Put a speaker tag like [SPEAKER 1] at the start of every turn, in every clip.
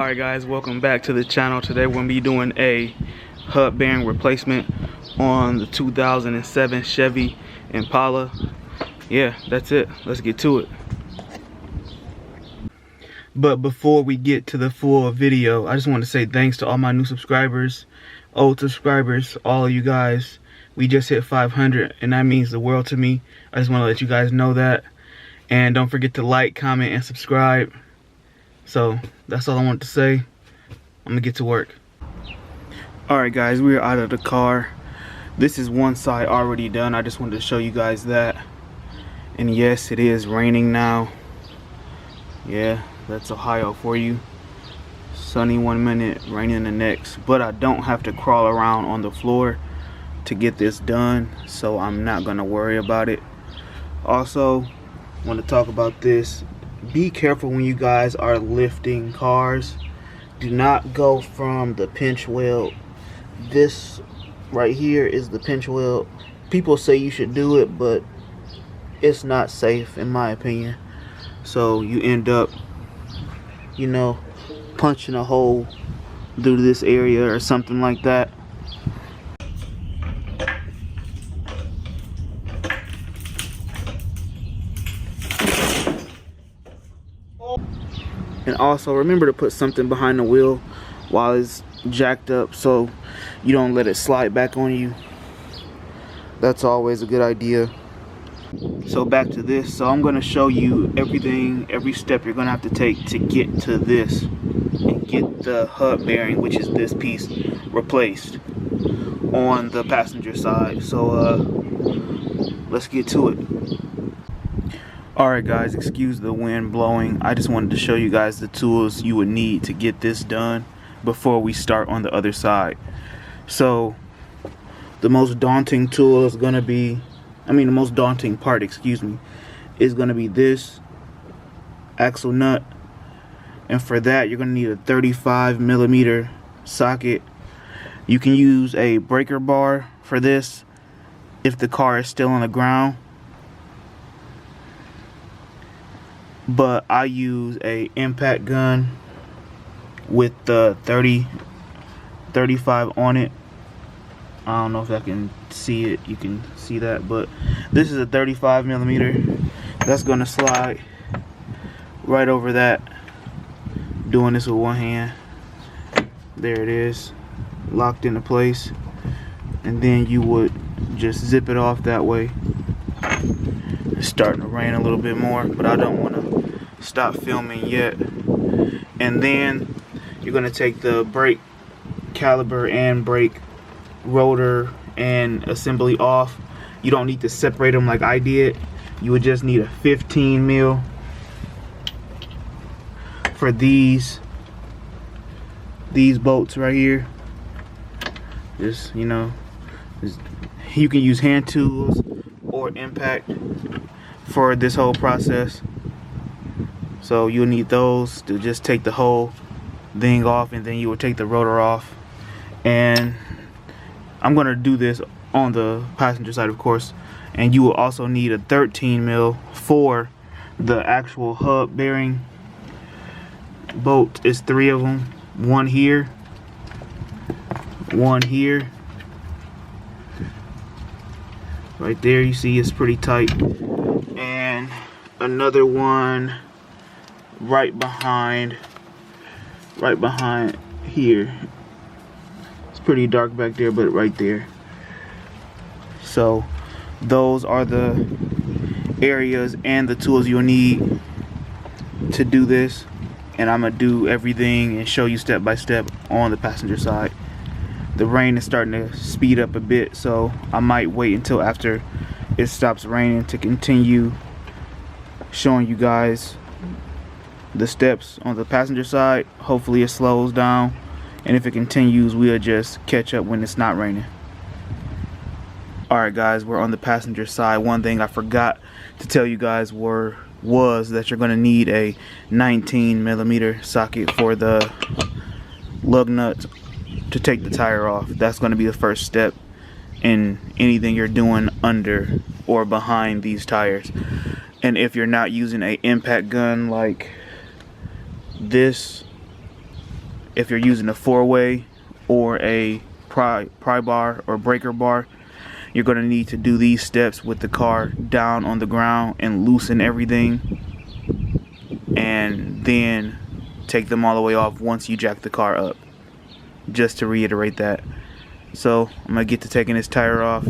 [SPEAKER 1] Alright guys, welcome back to the channel. Today we're going to be doing a hub bearing replacement on the 2007 Chevy Impala. Yeah, that's it. Let's get to it. But before we get to the full video, I just want to say thanks to all my new subscribers, old subscribers, all of you guys. We just hit 500 and that means the world to me. I just want to let you guys know that. And don't forget to like, comment, and subscribe. So that's all I want to say. I'm gonna get to work. Alright guys, we are out of the car. This is one side already done. I just wanted to show you guys that. And yes, it is raining now. Yeah, that's Ohio for you. Sunny one minute, raining the next. But I don't have to crawl around on the floor to get this done, so I'm not gonna worry about it. Also, I want to talk about this. Be careful when you guys are lifting cars. Do not go from the pinch weld. This right here is the pinch weld. People say you should do it, but it's not safe in my opinion. So you end up, you know, punching a hole through this area or something like that. And also remember to put something behind the wheel while it's jacked up so you don't let it slide back on you. That's always a good idea. So back to this. So I'm going to show you everything, every step you're going to have to take to get to this and get the hub bearing, which is this piece, replaced on the passenger side. So let's get to it. Alright guys, excuse the wind blowing. I just wanted to show you guys the tools you would need to get this done before we start on the other side. So the most daunting tool is going to be, the most daunting part, excuse me, is going to be this axle nut. And for that you're going to need a 35mm socket. You can use a breaker bar for this if the car is still on the ground. But I use a impact gun with the 35 on it. I don't know if I can see it. You can see that, but this is a 35mm. That's gonna slide right over that. Doing this with one hand. There it is, locked into place. And then you would just zip it off that way. It's starting to rain a little bit more, but I don't want to stop filming yet. And then you're going to take the brake caliper and brake rotor and assembly off. You don't need to separate them like I did. You would just need a 15mm for these bolts right here. Just, you know, you can use hand tools or impact for this whole process. So you'll need those to just take the whole thing off, and then you will take the rotor off. And I'm going to do this on the passenger side, of course. And you will also need a 13mm for the actual hub bearing bolt. It's 3 of them. One here, one here. Right there, you see it's pretty tight. And another one right behind here. It's pretty dark back there, but right there. So those are the areas and the tools you'll need to do this. And I'm gonna do everything and show you step by step on the passenger side. The rain is starting to speed up a bit, so I might wait until after it stops raining to continue showing you guys the steps on the passenger side. Hopefully it slows down, and if it continues we'll just catch up when it's not raining. Alright guys, we're on the passenger side. One thing I forgot to tell you guys was that you're going to need a 19mm socket for the lug nuts to take the tire off. That's going to be the first step in anything you're doing under or behind these tires. And if you're not using a impact gun like this, if you're using a 4-way or a pry bar or breaker bar, you're going to need to do these steps with the car down on the ground and loosen everything, and then take them all the way off once you jack the car up. Just to reiterate that. So I'm going to get to taking this tire off.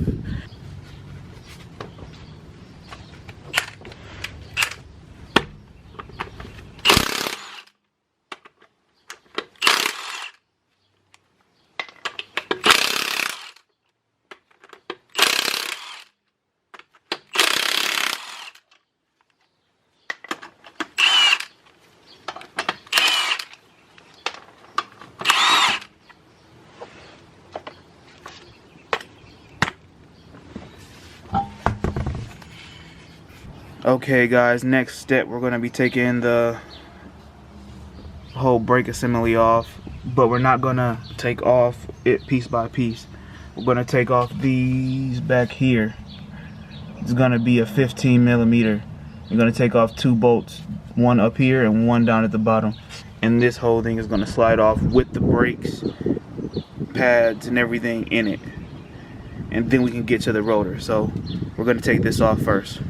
[SPEAKER 1] Okay guys, next step, we're going to be taking the whole brake assembly off, but we're not going to take off it piece by piece. We're going to take off these back here. It's going to be a 15 millimeter. You're going to take off 2 bolts, one up here and one down at the bottom, and this whole thing is going to slide off with the brakes pads and everything in it, and then we can get to the rotor. So we're going to take this off first.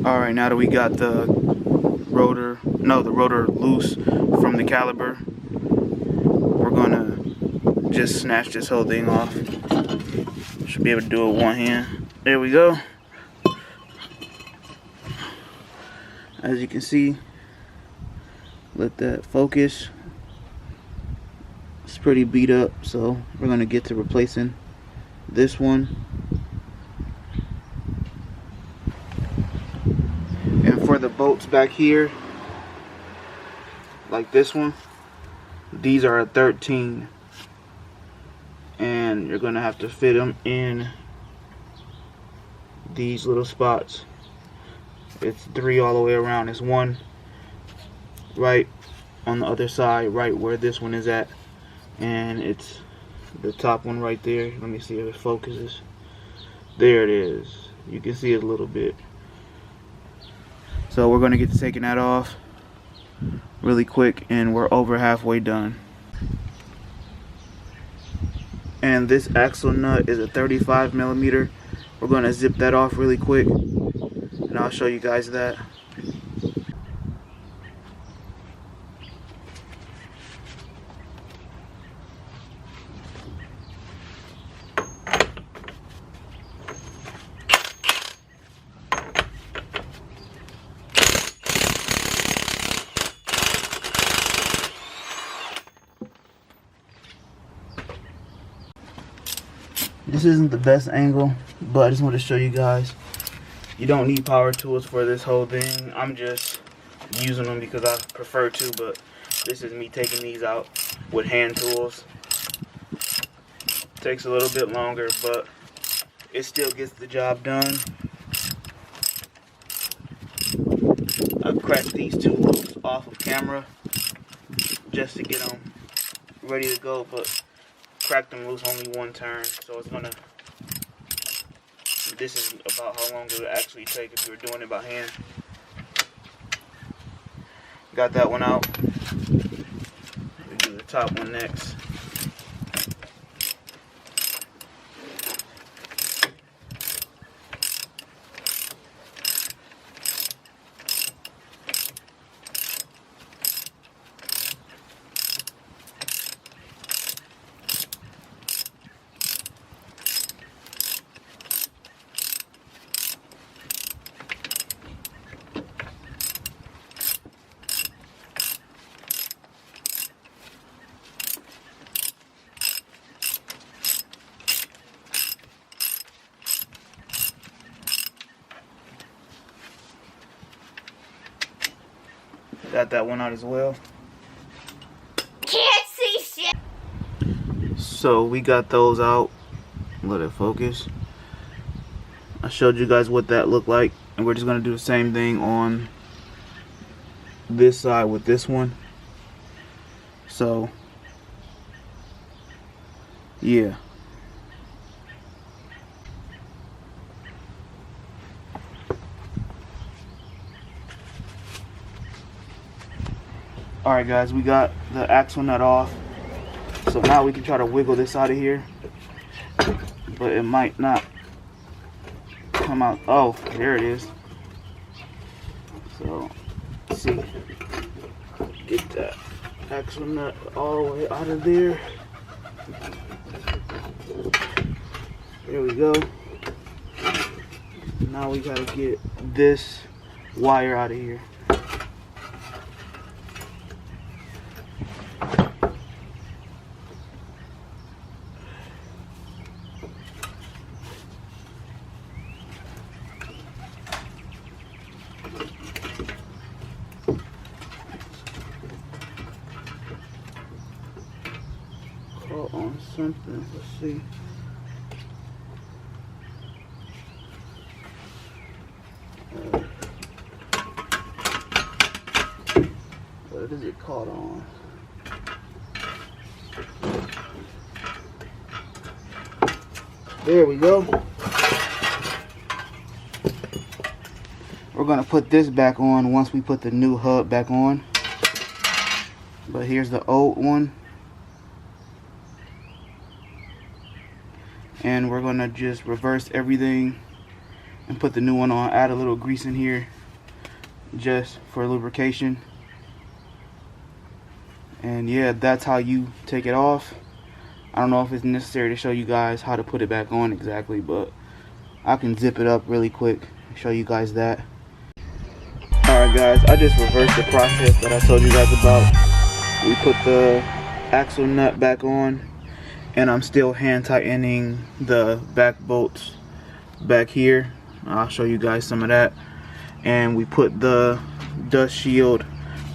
[SPEAKER 1] Alright, now that we got the rotor loose from the caliper, we're gonna just snatch this whole thing off. Should be able to do it with one hand. There we go. As you can see, let that focus. It's pretty beat up, so we're gonna get to replacing this one. And for the bolts back here, like this one, these are a 13, and you're gonna have to fit them in these little spots. It's 3 all the way around. It's 1 right on the other side, right where this one is at, and it's the top one right there. Let me see if it focuses. There it is. You can see it a little bit. So we're going to get to taking that off really quick, and we're over halfway done. And this axle nut is a 35 millimeter. We're going to zip that off really quick, and I'll show you guys that. This isn't the best angle, but I just want to show you guys. You don't need power tools for this whole thing. I'm just using them because I prefer to, but this is me taking these out with hand tools. Takes a little bit longer, but it still gets the job done. I cracked these 2 loops off of camera just to get them ready to go, but cracked them loose only 1 turn, so it's gonna, this is about how long it would actually take if you were doing it by hand. Got that one out. We do the top one next. Got that one out as well.
[SPEAKER 2] Can't see shit.
[SPEAKER 1] So we got those out. Let it focus. I showed you guys what that looked like, and we're just gonna do the same thing on this side with this one. So yeah. Alright guys, we got the axle nut off. So now we can try to wiggle this out of here. But it might not come out. Oh, there it is. So let's see. Get that axle nut all the way out of there. There we go. Now we gotta get this wire out of here. Caught on something. Let's see. What is it caught on? There we go. We're gonna put this back on once we put the new hub back on. But here's the old one. And we're gonna just reverse everything and put the new one on. Add a little grease in here just for lubrication. And yeah, that's how you take it off. I don't know if it's necessary to show you guys how to put it back on exactly, but I can zip it up really quick and show you guys that. Alright guys, I just reversed the process that I told you guys about. We put the axle nut back on, and I'm still hand tightening the back bolts back here. I'll show you guys some of that. And we put the dust shield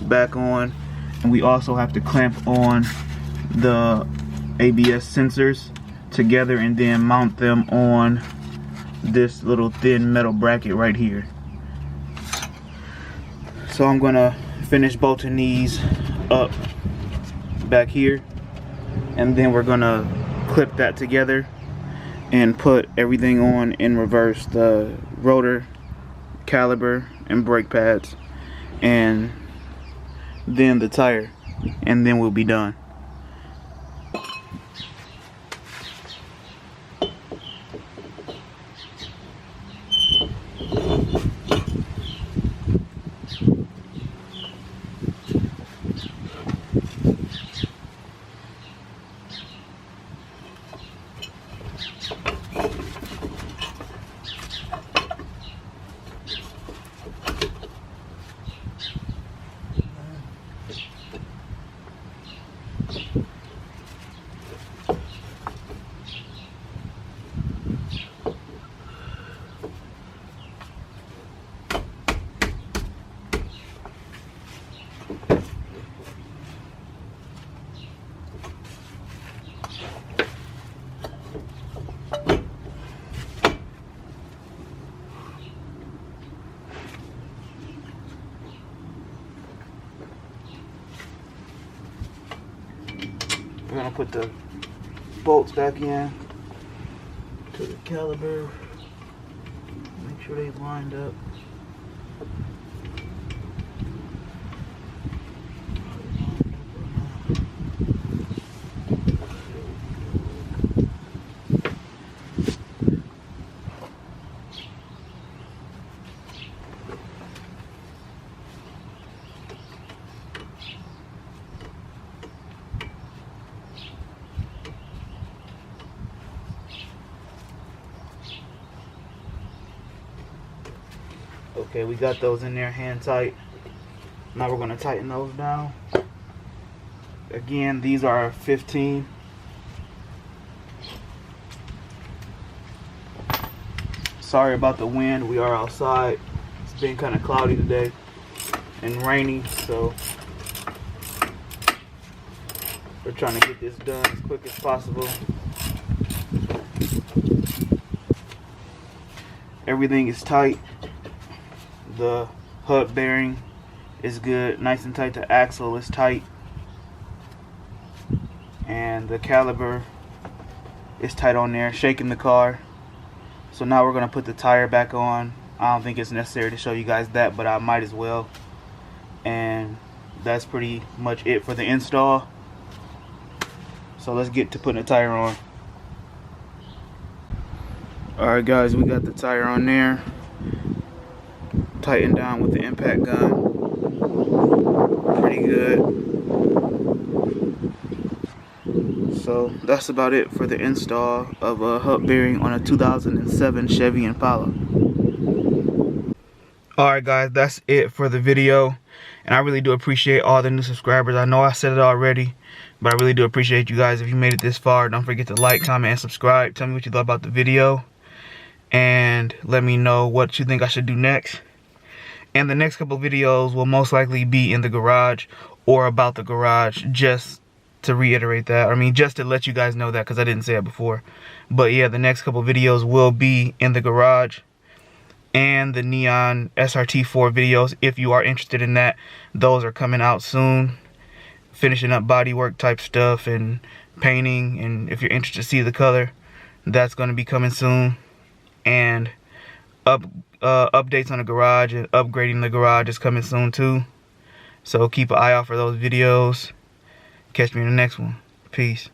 [SPEAKER 1] back on, and we also have to clamp on the ABS sensors together and then mount them on this little thin metal bracket right here. So I'm gonna finish bolting these up back here, and then we're gonna clip that together and put everything on in reverse: the rotor, caliper, and brake pads, and then the tire, and then we'll be done. We're gonna put the bolts back in to the caliper. Make sure they lined up. Okay, we got those in there hand tight. Now we're going to tighten those down. Again, these are 15. Sorry about the wind. We are outside. It's been kind of cloudy today. and rainy, so we're trying to get this done as quick as possible. Everything is tight. The hub bearing is good, nice and tight. The axle is tight, and the caliper is tight on there, shaking the car. So now we're gonna put the tire back on. I don't think it's necessary to show you guys that, but I might as well. And that's pretty much it for the install. So let's get to putting the tire on. Alright guys, we got the tire on there. Tightened down with the impact gun. Pretty good. So that's about it for the install of a hub bearing on a 2007 Chevy Impala. Alright guys, that's it for the video. And I really do appreciate all the new subscribers. I know I said it already, but I really do appreciate you guys. If you made it this far, don't forget to like, comment, and subscribe. Tell me what you thought about the video. And let me know what you think I should do next. And the next couple videos will most likely be in the garage or about the garage, just to reiterate that. I mean, just to let you guys know that, because I didn't say it before. But yeah, the next couple videos will be in the garage. And the Neon SRT4 videos, if you are interested in that, those are coming out soon. Finishing up bodywork type stuff and painting, and if you're interested to see the color, that's going to be coming soon. And updates on the garage and upgrading the garage is coming soon too. So keep an eye out for those videos. Catch me in the next one. Peace.